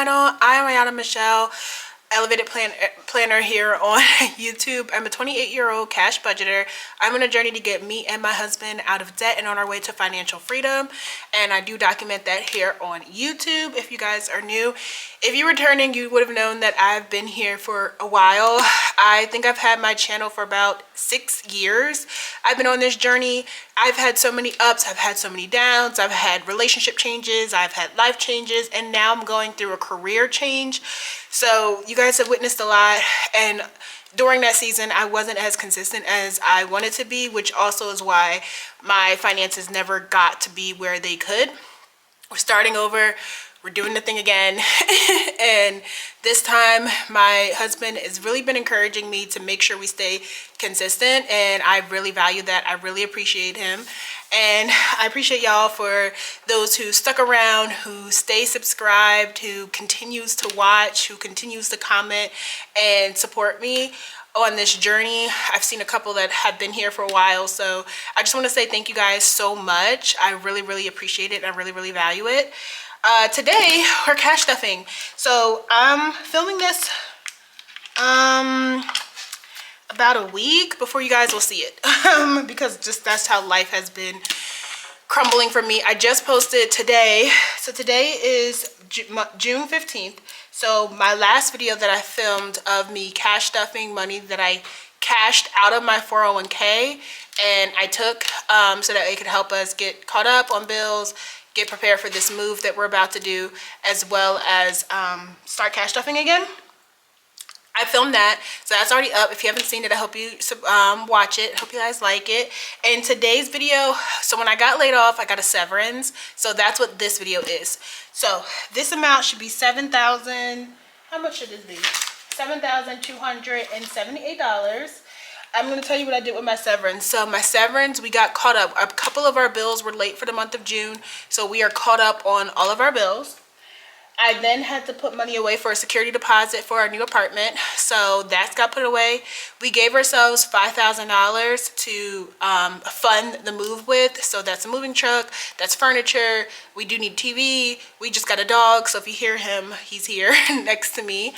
channel. I'm Ayana Michelle, Elevated Planner here on YouTube. I'm a 28-year-old cash budgeter. I'm on a journey to get me and my husband out of debt and on our way to financial freedom. And I do document that here on YouTube. If you guys are new, if you're returning, you would have known that I've been here for a while. I think I've had my channel for about 6 years. I've been on this journey. I've had so many ups, I've had so many downs, I've had relationship changes, I've had life changes, and now I'm going through a career change. So you guys have witnessed a lot, and during that season I wasn't as consistent as I wanted to be, which also is why my finances never got to be where they could. We're starting over, we're doing the thing again. And this time my husband has really been encouraging me to make sure we stay consistent, and I really value that. I really appreciate him, and I appreciate y'all for those who stuck around, who stay subscribed, who continues to watch, who continues to comment and support me on this journey. I've seen a couple that have been here for a while, so I just want to say thank you guys so much. I really appreciate it, and I really value it. Today we're cash stuffing, so I'm filming this about a week before you guys will see it, because just that's how life has been crumbling for me. I just posted today, so today is June 15th. So my last video that I filmed of me cash stuffing money that I cashed out of my 401k, and I took so that it could help us get caught up on bills, get prepared for this move that we're about to do, as well as start cash stuffing again. I filmed that, so that's already up. If you haven't seen it, I hope you watch it. Hope you guys like it. In today's video, so when I got laid off, I got a severance, so that's what this video is. So this amount should be $7,000. How much should this be? $7,278. I'm going to tell you what I did with my severance. So my severance, we got caught up. A couple of our bills were late for the month of June, so we are caught up on all of our bills. I then had to put money away for a security deposit for our new apartment, so that's got put away. We gave ourselves $5,000 to fund the move with, so that's a moving truck, that's furniture, we do need TV, we just got a dog, so if you hear him, he's here next to me.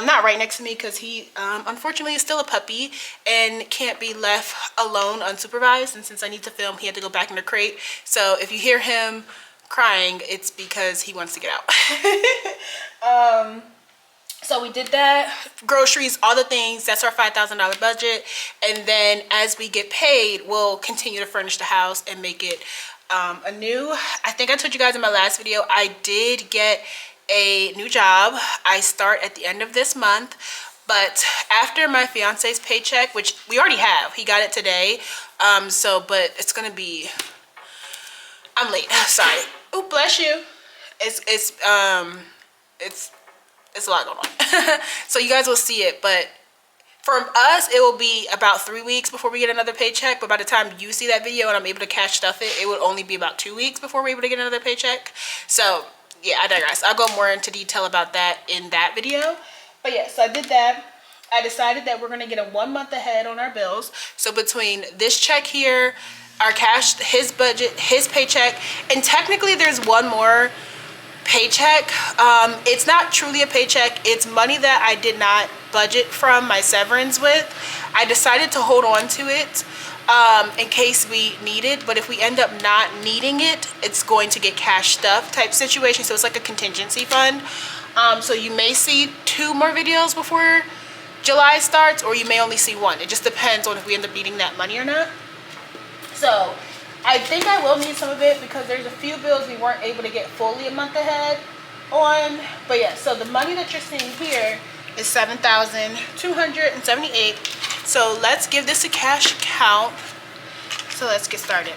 Not right next to me, because he unfortunately is still a puppy and can't be left alone unsupervised, and since I need to film, he had to go back in the crate. So if you hear him crying, it's because he wants to get out. So we did that, groceries, all the things. That's our $5,000 budget, and then as we get paid, we'll continue to furnish the house and make it anew. I think I told you guys in my last video, I did get a new job. I start at the end of this month, but after my fiance's paycheck, which we already have, he got it today, but it's gonna be, I'm late, sorry. Oh, bless you. It's a lot going on. So you guys will see it, but for us, it will be about 3 weeks before we get another paycheck. But by the time you see that video and I'm able to cash stuff it, it would only be about 2 weeks before we're able to get another paycheck. So yeah, I digress. I'll go more into detail about that in that video. But yeah, so I did that. I decided that we're gonna get a 1 month ahead on our bills. So between this check here, our cash, his budget, his paycheck, and technically there's one more paycheck. It's not truly a paycheck. It's money that I did not budget from my severance with. I decided to hold on to it in case we need it, but if we end up not needing it, it's going to get cash stuff type situation. So it's like a contingency fund. So you may see 2 more videos before July starts, or you may only see 1. It just depends on if we end up needing that money or not. So I think I will need some of it, because there's a few bills we weren't able to get fully a month ahead on. But yeah, so the money that you're seeing here is $7,278. So let's give this a cash count. So let's get started.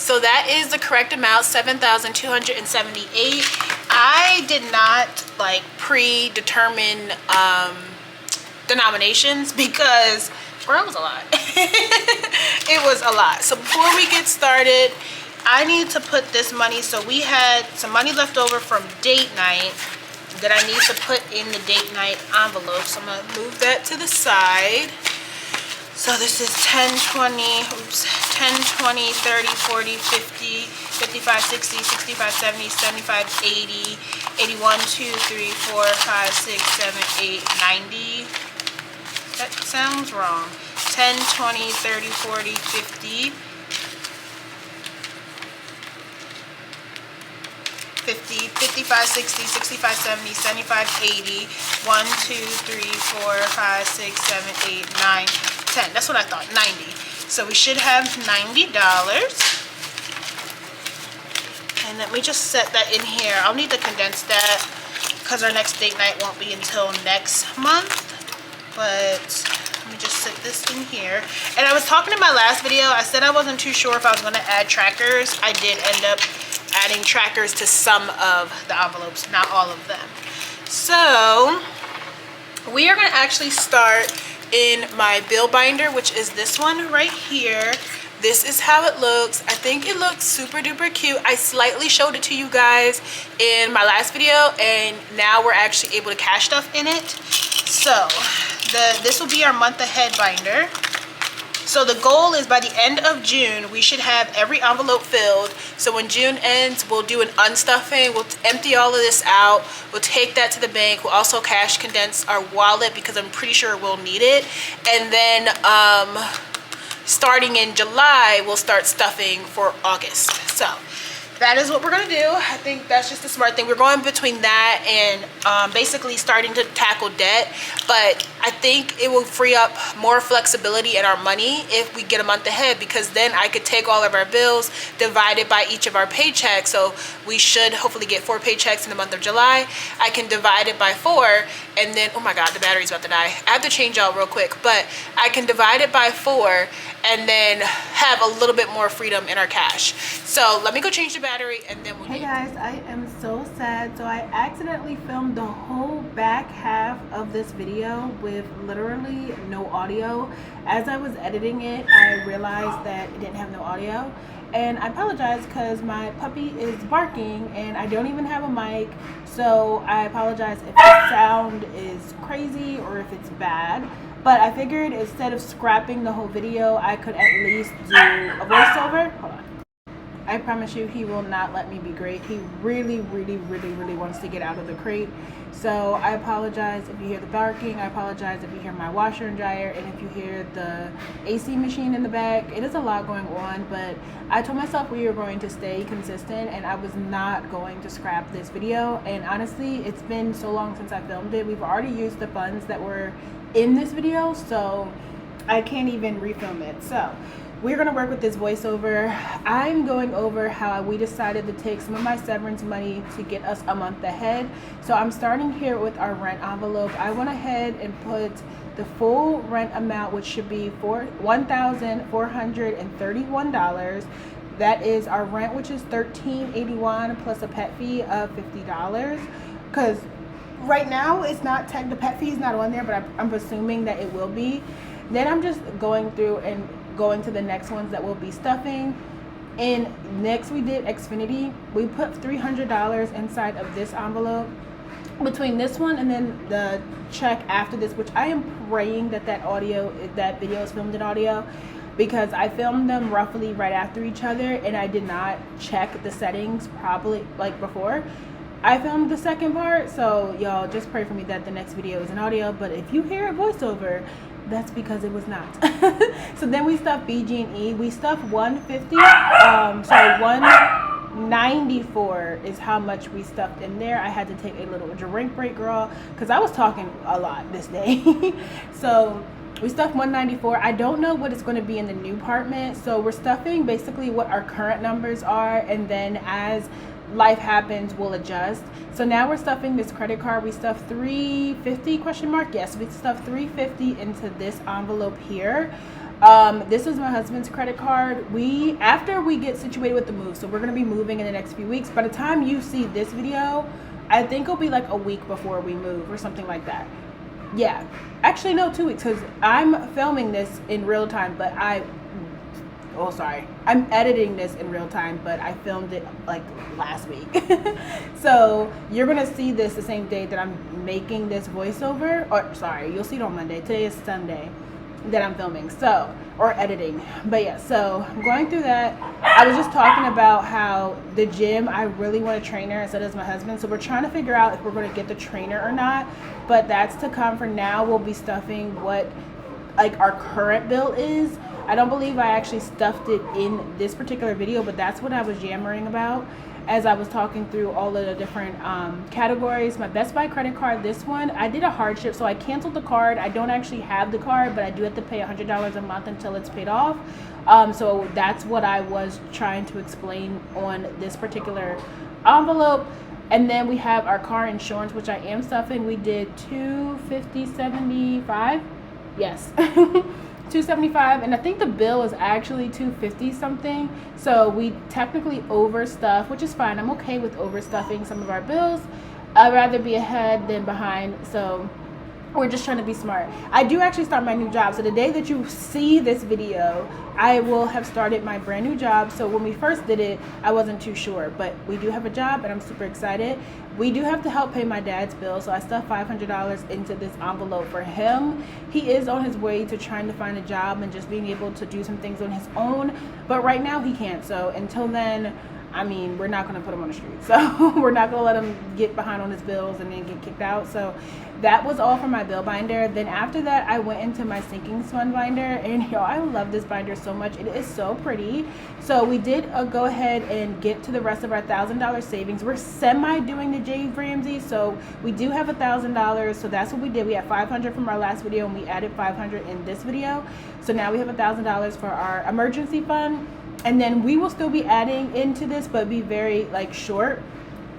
So that is the correct amount, $7,278. I did not like predetermine denominations because, girl, it was a lot. It was a lot. So before we get started, I need to put this money. So we had some money left over from date night that I need to put in the date night envelope. So I'm gonna move that to the side. So this is 10, 20, 10, 20, 30, 40, 50, 55, 60, 65, 70, 75, 80, 81, 2, 3, 4, 5, 6, 7, 8, 90. That sounds wrong. 10, 20, 30, 40, 50, 50, 55, 60, 65, 70, 75, 80, 1, 2, 3, 4, 5, 6, 7, 8, 9, 10. That's what I thought, 90. So we should have $90. And let me just set that in here. I'll need to condense that because our next date night won't be until next month. But let me just set this in here. And I was talking in my last video, I said I wasn't too sure if I was going to add trackers. I did end up adding trackers to some of the envelopes, not all of them. So we are going to actually start in my bill binder, which is this one right here. This is how it looks. I think it looks super duper cute. I slightly showed it to you guys in my last video, and now we're actually able to cash stuff in it. So this will be our month ahead binder. So the goal is by the end of June, we should have every envelope filled. So when June ends, we'll do an unstuffing. We'll empty all of this out. We'll take that to the bank. We'll also cash condense our wallet because I'm pretty sure we'll need it. And then starting in July, we'll start stuffing for August. So that is what we're gonna do. I think that's just the smart thing. We're going between that and basically starting to tackle debt, but I think it will free up more flexibility in our money if we get a month ahead, because then I could take all of our bills, divide it by each of our paychecks. So we should hopefully get 4 paychecks in the month of July. I can divide it by 4, and then, oh my God, the battery's about to die. I have to change out real quick, but I can divide it by 4 and then have a little bit more freedom in our cash. So let me go change the battery and then we'll Hey guys, I am so sad. So I accidentally filmed the whole back half of this video with literally no audio. As I was editing it, I realized that it didn't have no audio. And I apologize because my puppy is barking and I don't even have a mic. So I apologize if the sound is crazy or if it's bad. But I figured instead of scrapping the whole video, I could at least do a voiceover. Hold on. I promise you, he will not let me be great. He really, really, really, really wants to get out of the crate. So I apologize if you hear the barking. I apologize if you hear my washer and dryer, and if you hear the AC machine in the back. It is a lot going on, but I told myself we were going to stay consistent and I was not going to scrap this video. And honestly, it's been so long since I filmed it. We've already used the funds that were in this video, so I can't even refilm it. So we're going to work with this voiceover. I'm going over how we decided to take some of my severance money to get us a month ahead. So I'm starting here with our rent envelope. I went ahead and put the full rent amount, which should be $1,431. That is our rent, which is $13.81 plus a pet fee of $50. Because right now it's not the pet fee is not on there, but I'm assuming that it will be. Then I'm just going through and going to the next ones that we'll be stuffing. And next we did Xfinity. We put $300 inside of this envelope. Between this one and then the check after this, which I am praying that that video is filmed in audio, because I filmed them roughly right after each other and I did not check the settings probably like before I filmed the second part. So y'all just pray for me that the next video is in audio, but if you hear a voiceover, that's because it was not. So then we stuffed BG&E. We stuffed 150. Sorry, 194 is how much we stuffed in there. I had to take a little drink break, girl, because I was talking a lot this day. So we stuffed 194. I don't know what it's going to be in the new apartment. So we're stuffing basically what our current numbers are, and then as life happens, we'll adjust. So now we're stuffing this credit card. We stuffed $350 ? Yes, we stuffed $350 into this envelope here. This is my husband's credit card. After we get situated with the move, so we're going to be moving in the next few weeks. By the time you see this video, I think it'll be like a week before we move or something like that. Yeah, actually no, 2 weeks, because I'm filming this in real time, but I'm editing this in real time, but I filmed it like last week. So you're gonna see this the same day that I'm making this voiceover, or sorry, you'll see it on Monday. Today is Sunday that I'm filming, or editing. But yeah, so I'm going through that. I was just talking about how the gym, I really want a trainer, and so does my husband. So we're trying to figure out if we're going to get the trainer or not, but that's to come. For now, we'll be stuffing what like our current bill is. I don't believe I actually stuffed it in this particular video, but that's what I was yammering about as I was talking through all of the different categories. My Best Buy credit card, this one, I did a hardship, so I canceled the card. I don't actually have the card, but I do have to pay $100 a month until it's paid off. So that's what I was trying to explain on this particular envelope. And then we have our car insurance, which I am stuffing. We did $250.75. Yes. $275, and I think the bill is actually $250 something. So we technically overstuffed, which is fine. I'm okay with overstuffing some of our bills. I'd rather be ahead than behind. So we're just trying to be smart. I do actually start my new job. So the day that you see this video, I will have started my brand new job. So when we first did it, I wasn't too sure, but we do have a job and I'm super excited. We do have to help pay my dad's bill. So I stuffed $500 into this envelope for him. He is on his way to trying to find a job and just being able to do some things on his own. But right now he can't. So until then, I mean, we're not going to put him on the street. So we're not going to let him get behind on his bills and then get kicked out. So that was all for my bill binder. Then after that, I went into my sinking fund binder. And y'all, I love this binder so much. It is so pretty. So we did go ahead and get to the rest of our $1,000 savings. We're semi doing the James Ramsey. So we do have $1,000. So that's what we did. We had $500 from our last video and we added $500 in this video. So now we have $1,000 for our emergency fund. And then we will still be adding into this, but be very like short.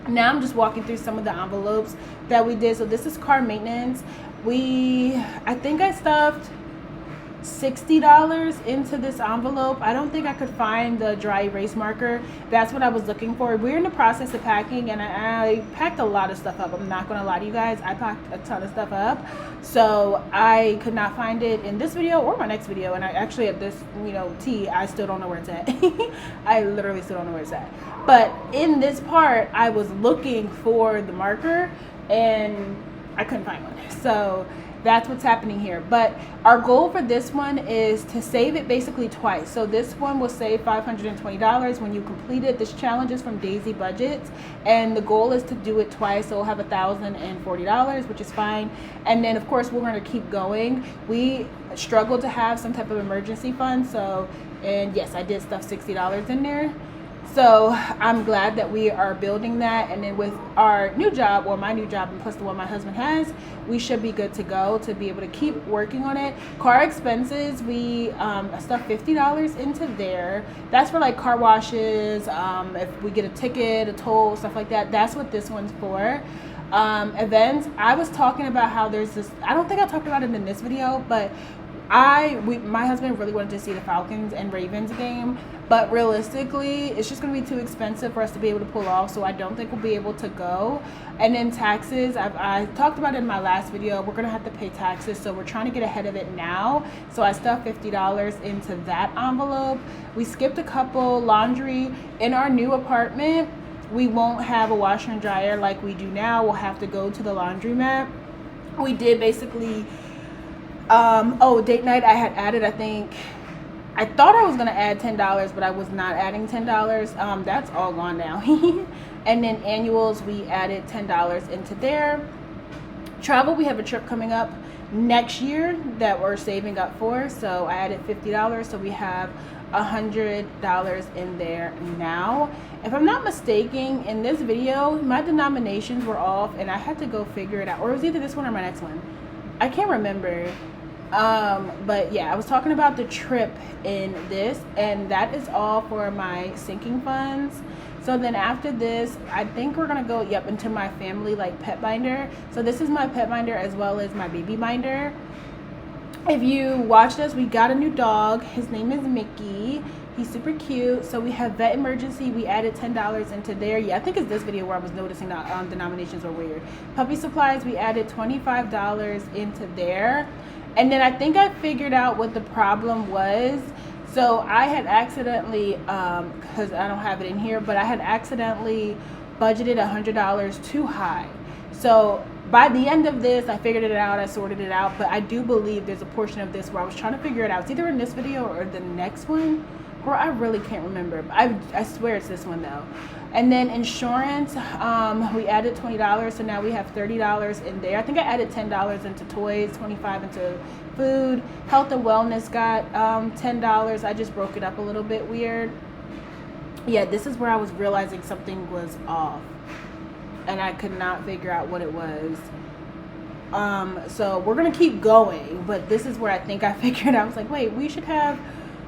Now I'm just walking through some of the envelopes that we did. So this is car maintenance. I think I stuffed $60 into this envelope. I don't think I could find the dry erase marker. That's what I was looking for. We're in the process of packing, and I packed a lot of stuff up. I'm not gonna lie to you guys. I packed a ton of stuff up, so I could not find it in this video or my next video. And I actually at this, I still don't know where it's at. I literally still don't know where it's at. But in this part, I was looking for the marker and I couldn't find one. So that's what's happening here. But our goal for this one is to save it basically twice. So this one will save $520 when you complete it. This challenge is from Daisy Budgets, and the goal is to do it twice. So we'll have $1,040, which is fine. And then of course we're going to keep going. We struggle to have some type of emergency fund. So, and yes, I did stuff $60 in there. So I'm glad that we are building that, and then with our new job, or my new job, and plus the one my husband has, we should be good to go to be able to keep working on it. Car expenses, we stuff $50 into there. That's for like car washes, if we get a ticket, a toll, stuff like that. That's what this one's for. Events, I was talking about how there's this, I don't think I talked about it in this video, but my husband really wanted to see the Falcons and Ravens game, but realistically it's just going to be too expensive for us to be able to pull off, so I don't think we'll be able to go. And then taxes, I talked about it in my last video. We're going to have to pay taxes, so we're trying to get ahead of it now. So I stuffed $50 into that envelope. We skipped a couple. Laundry. In our new apartment, we won't have a washer and dryer like we do now. We'll have to go to the laundromat. We did basically date night, I had added, I thought I was going to add $10, but I was not adding $10. That's all gone now. And then annuals, we added $10 into there. Travel, we have a trip coming up next year that we're saving up for, so I added $50, so we have $100 in there now. If I'm not mistaken, in this video, my denominations were off, and I had to go figure it out, or it was either this one or my next one. I can't remember. But yeah, I was talking about the trip in this, and that is all for my sinking funds. So then after this, I think we're gonna go into my family like pet binder. So this is my pet binder as well as my baby binder. if you watched us, we got a new dog. His name is Mickey. He's super cute. So we have vet emergency. We added $10 into there. Yeah, I think it's this video where I was noticing that denominations were weird. Puppy supplies, we added $25 into there. And then I think I figured out what the problem was. So I had accidentally, because I don't have it in here, but I had accidentally budgeted $100 too high. So by the end of this, I figured it out, I sorted it out, but I do believe there's a portion of this where I was trying to figure it out. It's either in this video or the next one. Girl, I really can't remember. I swear it's this one though. And then insurance, we added $20, so now we have $30 in there. I think I added $10 into toys, $25 into food. Health and wellness got $10. I just broke it up a little bit weird. Yeah, this is where I was realizing something was off, and I could not figure out what it was. So we're gonna keep going, but this is where I think I figured out. I was like, wait, we should have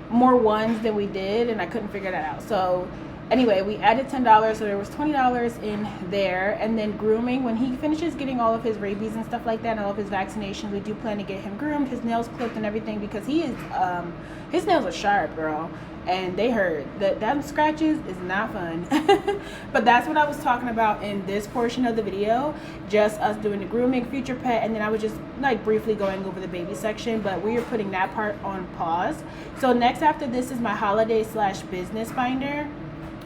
more ones than we did, and I couldn't figure that out. So anyway, we added $10, so there was $20 in there. And then grooming, when he finishes getting all of his rabies and stuff like that and all of his vaccinations, we do plan to get him groomed, his nails clipped and everything, because he is his nails are sharp, girl, and they hurt. That scratches is not fun. But that's what I was talking about in this portion of the video, just us doing the grooming, future pet, and then I was just like briefly going over the baby section, but we are putting that part on pause. So next after this is my holiday / business binder,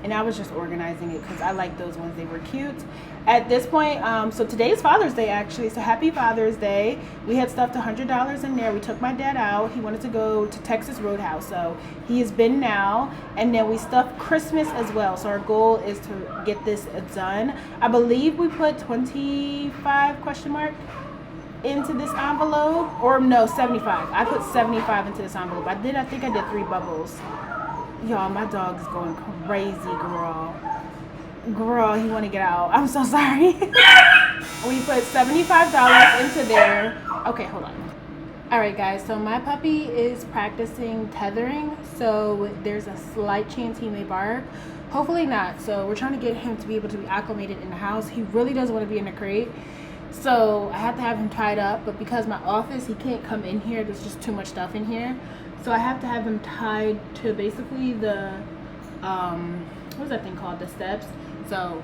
and I was just organizing it because I like those ones. They were cute. At this point, so today is Father's Day actually, so happy Father's Day. We had stuffed $100 in there. We took my dad out. He wanted to go to Texas Roadhouse, so he has been now. And then we stuffed Christmas as well, so our goal is to get this done. I believe we put 25 question mark into this envelope, or no, 75. I put 75 into this envelope. I think I did 3 bubbles. Y'all, my dog is going crazy, girl. Girl, he want to get out. I'm so sorry. We put $75 into there. Okay, hold on. All right, guys, so my puppy is practicing tethering, so there's a slight chance he may bark. Hopefully not. So we're trying to get him to be able to be acclimated in the house. He really doesn't want to be in the crate, so I have to have him tied up, but because my office, he can't come in here. There's just too much stuff in here. So I have to have him tied to basically the, what's that thing called? The steps. So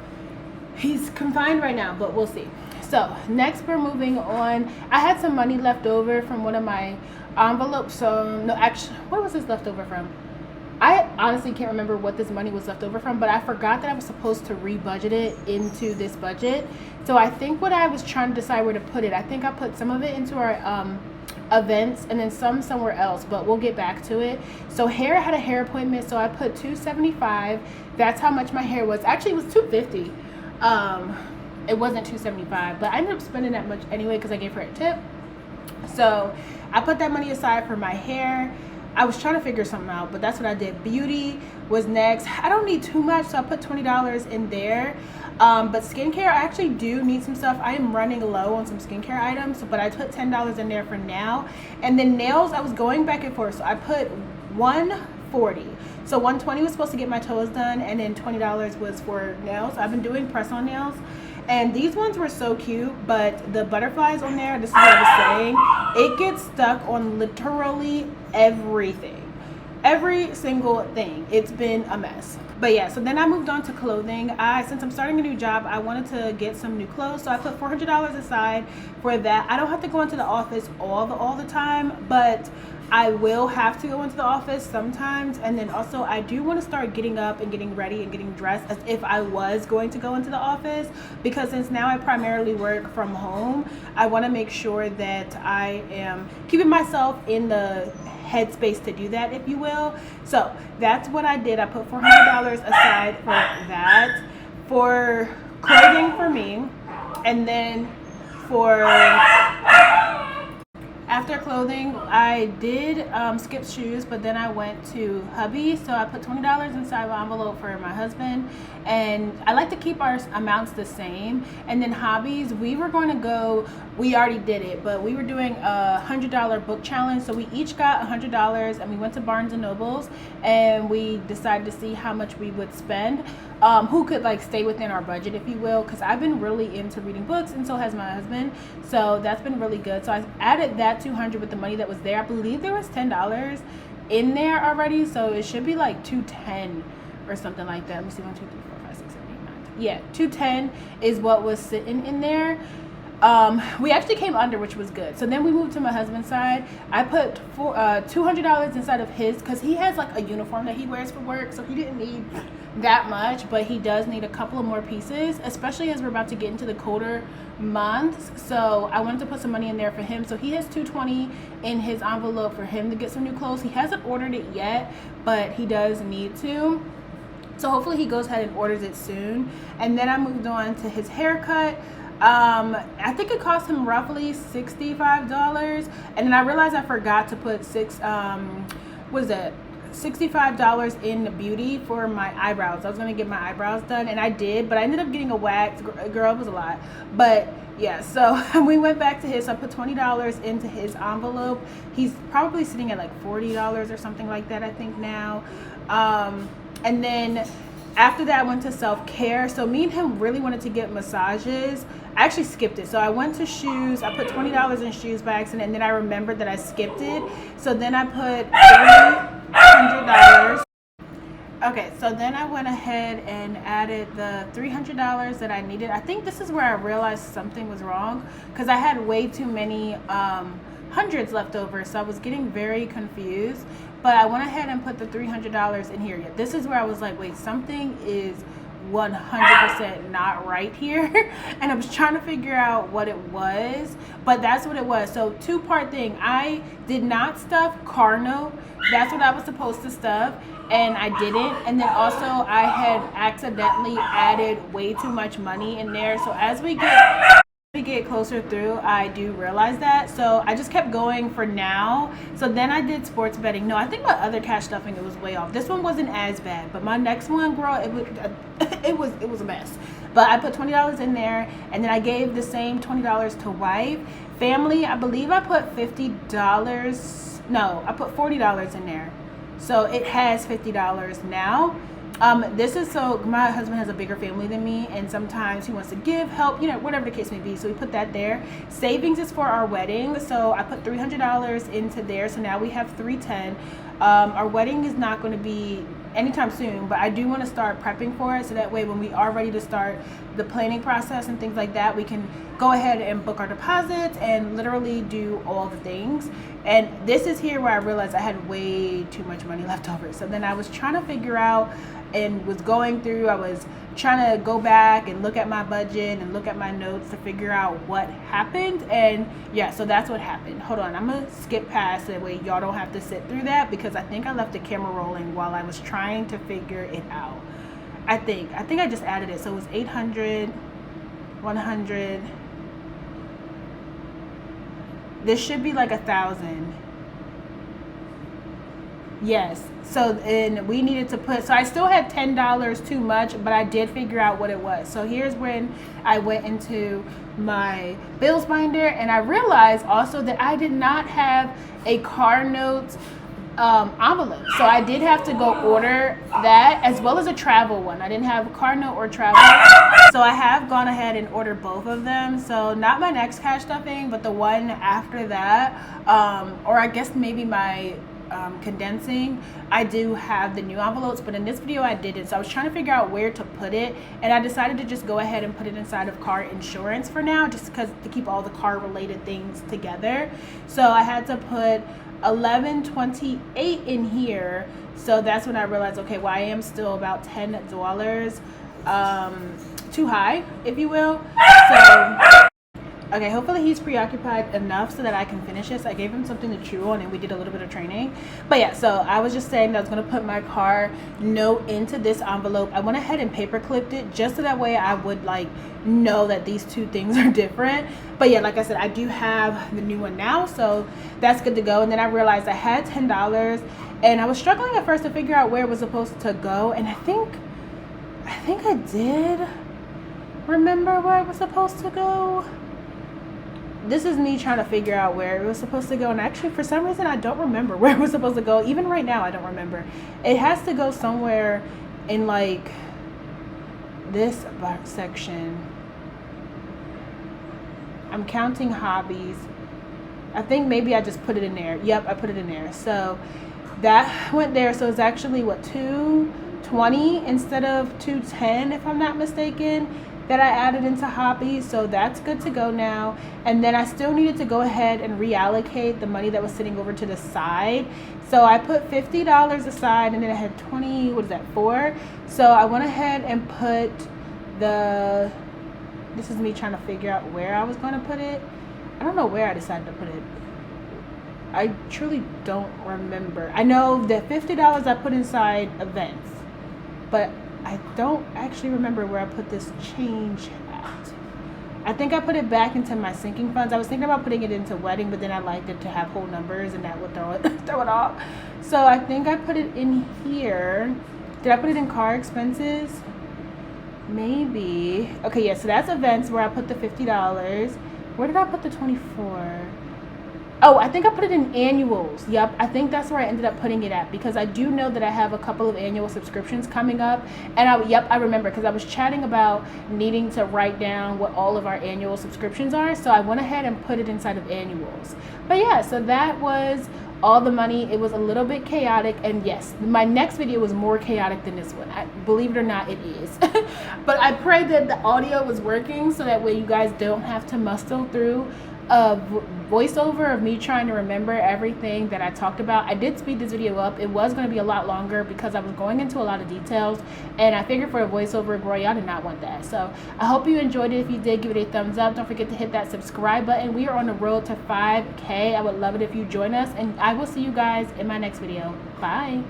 he's confined right now, but we'll see. So next we're moving on. I had some money left over from one of my envelopes. So no, actually, what was this left over from? I honestly can't remember what this money was left over from, but I forgot that I was supposed to re-budget it into this budget. So I think what I was trying to decide where to put it, I think I put some of it into our events and then some somewhere else, but we'll get back to it. So hair, I had a hair appointment, so I put $275. That's how much my hair was. Actually, it was $250. It wasn't $275, but I ended up spending that much anyway because I gave her a tip. So I put that money aside for my hair. I was trying to figure something out, but that's what I did. Beauty was next. I don't need too much, so I put $20 in there. But skincare, I actually do need some stuff. I am running low on some skincare items, but I put $10 in there for now. And then nails, I was going back and forth, so I put $140. So $120 was supposed to get my toes done, and then $20 was for nails. I've been doing press-on nails, and these ones were so cute, but the butterflies on there, this is what I was saying, it gets stuck on literally everything. Every single thing. It's been a mess. But yeah, so then I moved on to clothing. Since I'm starting a new job, I wanted to get some new clothes, so I put $400 aside for that. I don't have to go into the office all the time, but I will have to go into the office sometimes. And then also I do want to start getting up and getting ready and getting dressed as if I was going to go into the office, because since now I primarily work from home, I want to make sure that I am keeping myself in the headspace to do that, if you will. So that's what I did. I put $400 aside for that, for clothing for me, and then for after clothing, I did skip shoes, but then I went to hubby, so I put $20 inside my envelope for my husband, and I like to keep our amounts the same. And then hobbies, we were going to go, we already did it, but we were doing a $100 book challenge, so we each got $100, and we went to Barnes and Nobles, and we decided to see how much we would spend, who could like stay within our budget, if you will, because I've been really into reading books, and so has my husband, so that's been really good. So I added that $200 with the money that was there. I believe there was $10 in there already, so it should be like $210 or something like that. Let me see, 1, 2, 3, 4, 5, 6, 7, 8, 9, 10. Yeah, $210 is what was sitting in there. We actually came under, which was good. So then we moved to my husband's side. I put $200 inside of his, because he has like a uniform that he wears for work, so he didn't need that much, but he does need a couple of more pieces, especially as we're about to get into the colder months. So I wanted to put some money in there for him. So he has $220 in his envelope for him to get some new clothes. He hasn't ordered it yet, but he does need to. So hopefully he goes ahead and orders it soon. And then I moved on to his haircut. I think it cost him roughly $65, and then I realized I forgot to put $65 in beauty for my eyebrows. I was gonna get my eyebrows done, and I did, but I ended up getting a wax. Girl, it was a lot, but yeah. So we went back to his. So I put $20 into his envelope. He's probably sitting at like $40 or something like that, I think now. And then after that, I went to self-care. So me and him really wanted to get massages. I actually skipped it. So I went to shoes. I put $20 in shoes by accident, and then I remembered that I skipped it. So then I put $300. Okay, so then I went ahead and added the $300 that I needed. I think this is where I realized something was wrong, because I had way too many hundreds left over, so I was getting very confused. But I went ahead and put the $300 in here. This is where I was like, wait, something is 100% not right here. And I was trying to figure out what it was, but that's what it was. So two-part thing. I did not stuff car note. That's what I was supposed to stuff, and I didn't. And then also I had accidentally added way too much money in there. So as we get closer through, I do realize that. So I just kept going for now. So then I did sports betting. No, I think my other cash stuffing, it was way off. This one wasn't as bad, but my next one, girl, it was a mess. But I put $20 in there, and then I gave the same $20 to wife. Family, I believe I put $50. No, I put $40 in there. So it has $50 now. This is so my husband has a bigger family than me, and sometimes he wants to give help, you know, whatever the case may be. So we put that there. Savings is for our wedding, so I put $300 into there. So now we have $310. Our wedding is not going to be anytime soon, but I do want to start prepping for it, so that way when we are ready to start the planning process and things like that, we can go ahead and book our deposits and literally do all the things. And this is here where I realized I had way too much money left over. So then I was trying to figure out and was going through, I was trying to go back and look at my budget and look at my notes to figure out what happened. And yeah, so that's what happened. Hold on, I'm gonna skip past that way y'all don't have to sit through that, because I think I left the camera rolling while I was trying to figure it out. I think I just added it. So it was 800, 100. This should be like 1,000. Yes. So and we needed to put, so I still had $10 too much, but I did figure out what it was. So here's when I went into my bills binder, and I realized also that I did not have a car note envelope. So I did have to go order that, as well as a travel one. I didn't have a car note or travel. So I have gone ahead and ordered both of them. So not my next cash stuffing, but the one after that, or I guess maybe my condensing, I do have the new envelopes, but in this video I didn't. So I was trying to figure out where to put it, and I decided to just go ahead and put it inside of car insurance for now, just because to keep all the car related things together. So I had to put $11.28 in here. So that's when I realized, okay, well, I am still about $10 too high, if you will. So okay, hopefully he's preoccupied enough so that I can finish this. I gave him something to chew on, and we did a little bit of training. But yeah, so I was just saying that I was going to put my car note into this envelope. I went ahead and paper clipped it just so that way I would like know that these two things are different. But yeah, like I said, I do have the new one now, so that's good to go. And then I realized I had $10, and I was struggling at first to figure out where it was supposed to go. And I think I did remember where it was supposed to go. This is me trying to figure out where it was supposed to go, and actually for some reason I don't remember where it was supposed to go. Even right now I don't remember. It has to go somewhere in like this box section. I'm counting hobbies. I think maybe I just put it in there. Yep, I put it in there. So that went there. So it's actually what, $220 instead of $210 if I'm not mistaken, that I added into Hobby. So that's good to go now. And then I still needed to go ahead and reallocate the money that was sitting over to the side. So I put $50 aside, and then I had 20, what is that, 4? So I went ahead and put the, this is me trying to figure out where I was going to put it. I don't know where I decided to put it. I truly don't remember. I know that $50 I put inside events, but I don't actually remember where I put this change at. I think I put it back into my sinking funds. I was thinking about putting it into wedding, but then I liked it to have whole numbers, and that would throw it off. So I think I put it in here. Did I put it in car expenses? Maybe. Okay, yeah, so that's events where I put the $50. Where did I put the 24? Oh, I think I put it in annuals. Yep, I think that's where I ended up putting it at, because I do know that I have a couple of annual subscriptions coming up. And I remember, because I was chatting about needing to write down what all of our annual subscriptions are. So I went ahead and put it inside of annuals. But yeah, so that was all the money. It was a little bit chaotic, and yes, my next video was more chaotic than this one. Believe it or not, it is. But I pray that the audio was working, so that way you guys don't have to muscle through a voiceover of me trying to remember everything that I talked about. I did speed this video up. It was going to be a lot longer because I was going into a lot of details, and I figured for a voiceover, girl, y'all did not want that. So I hope you enjoyed it. If you did, give it a thumbs up. Don't forget to hit that subscribe button. We are on the road to 5K. I would love it if you join us, and I will see you guys in my next video. Bye.